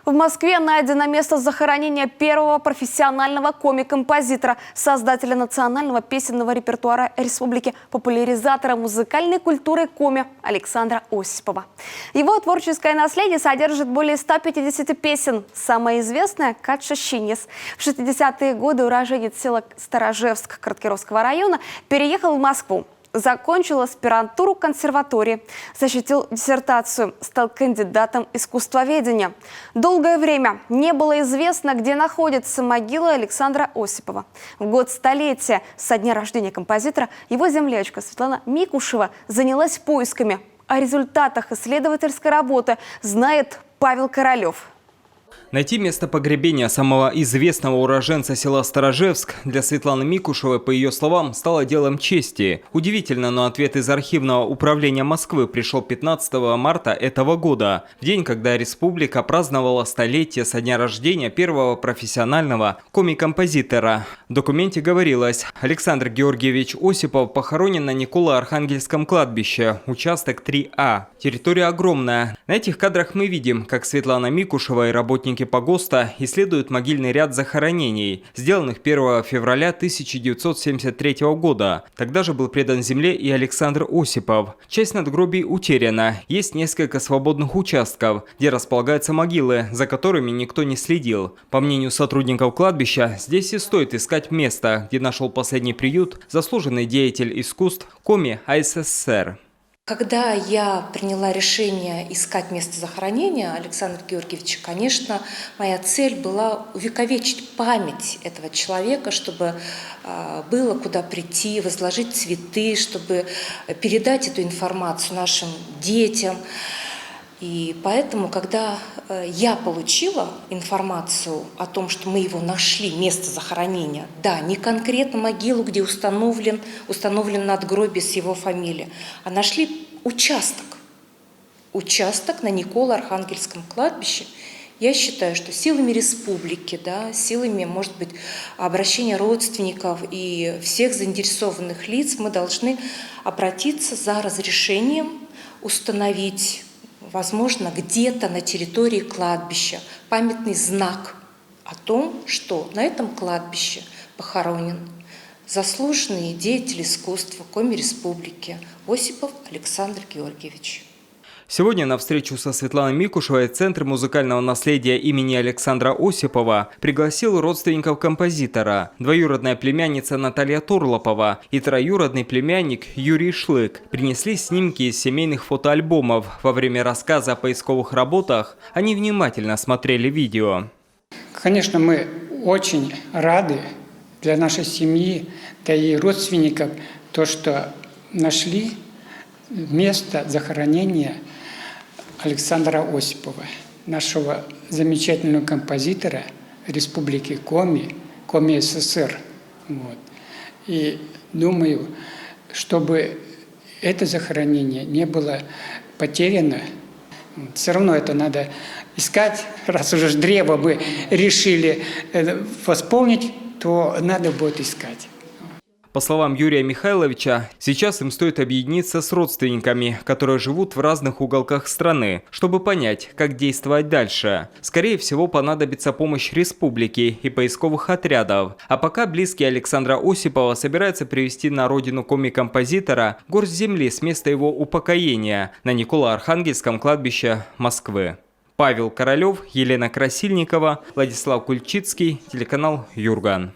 В Москве найдено место захоронения первого профессионального коми-композитора, создателя национального песенного репертуара республики, популяризатора музыкальной культуры коми Александра Осипова. Его творческое наследие содержит более 150 песен. Самая известная – «Катша-Щенец». В 60-е годы уроженец села Старожевск Краткеровского района переехал в Москву. Закончил аспирантуру консерватории, защитил диссертацию, стал кандидатом искусствоведения. Долгое время не было известно, где находится могила Александра Осипова. В год столетия со дня рождения композитора его землячка Светлана Микушева занялась поисками. О результатах исследовательской работы знает Павел Королев. Найти место погребения самого известного уроженца села Старожевск для Светланы Микушевой, по ее словам, стало делом чести. Удивительно, но ответ из архивного управления Москвы пришел 15 марта этого года, в день, когда республика праздновала столетие со дня рождения первого профессионального коми-композитора. В документе говорилось: Александр Георгиевич Осипов похоронен на Николо-Архангельском кладбище, участок 3А. Территория огромная. На этих кадрах мы видим, как Светлана Микушева и работники погоста исследуют могильный ряд захоронений, сделанных 1 февраля 1973 года. Тогда же был предан земле и Александр Осипов. Часть надгробий утеряна. Есть несколько свободных участков, где располагаются могилы, за которыми никто не следил. По мнению сотрудников кладбища, здесь и стоит искать место, где нашел последний приют заслуженный деятель искусств коми АССР. Когда я приняла решение искать место захоронения Александра Георгиевича, конечно, моя цель была увековечить память этого человека, чтобы было куда прийти, возложить цветы, чтобы передать эту информацию нашим детям. И поэтому, когда я получила информацию о том, что мы его нашли, место захоронения, да, не конкретно могилу, где установлен надгробие с его фамилией, а нашли участок на Николо-Архангельском кладбище, я считаю, что силами республики, да, силами, может быть, обращения родственников и всех заинтересованных лиц мы должны обратиться за разрешением установить, возможно, где-то на территории кладбища памятный знак о том, что на этом кладбище похоронен заслуженный деятель искусства коми республики Осипов Александр Георгиевич. Сегодня на встречу со Светланой Микушевой Центр музыкального наследия имени Александра Осипова пригласил родственников композитора, двоюродная племянница Наталья Турлопова и троюродный племянник Юрий Шлык. Принесли снимки из семейных фотоальбомов. Во время рассказа о поисковых работах они внимательно смотрели видео. Конечно, мы очень рады для нашей семьи, да и родственников, то, что нашли место захоронения Александра Осипова, нашего замечательного композитора Республики Коми СССР. Вот. И думаю, чтобы это захоронение не было потеряно, все равно это надо искать, раз уже древо мы решили восполнить, то надо будет искать. По словам Юрия Михайловича, сейчас им стоит объединиться с родственниками, которые живут в разных уголках страны, чтобы понять, как действовать дальше. Скорее всего, понадобится помощь республики и поисковых отрядов. А пока близкие Александра Осипова собираются привезти на родину коми-композитора горсть земли с места его упокоения на Николо-Архангельском кладбище Москвы. Павел Королев, Елена Красильникова, Владислав Кульчицкий, телеканал Юрган.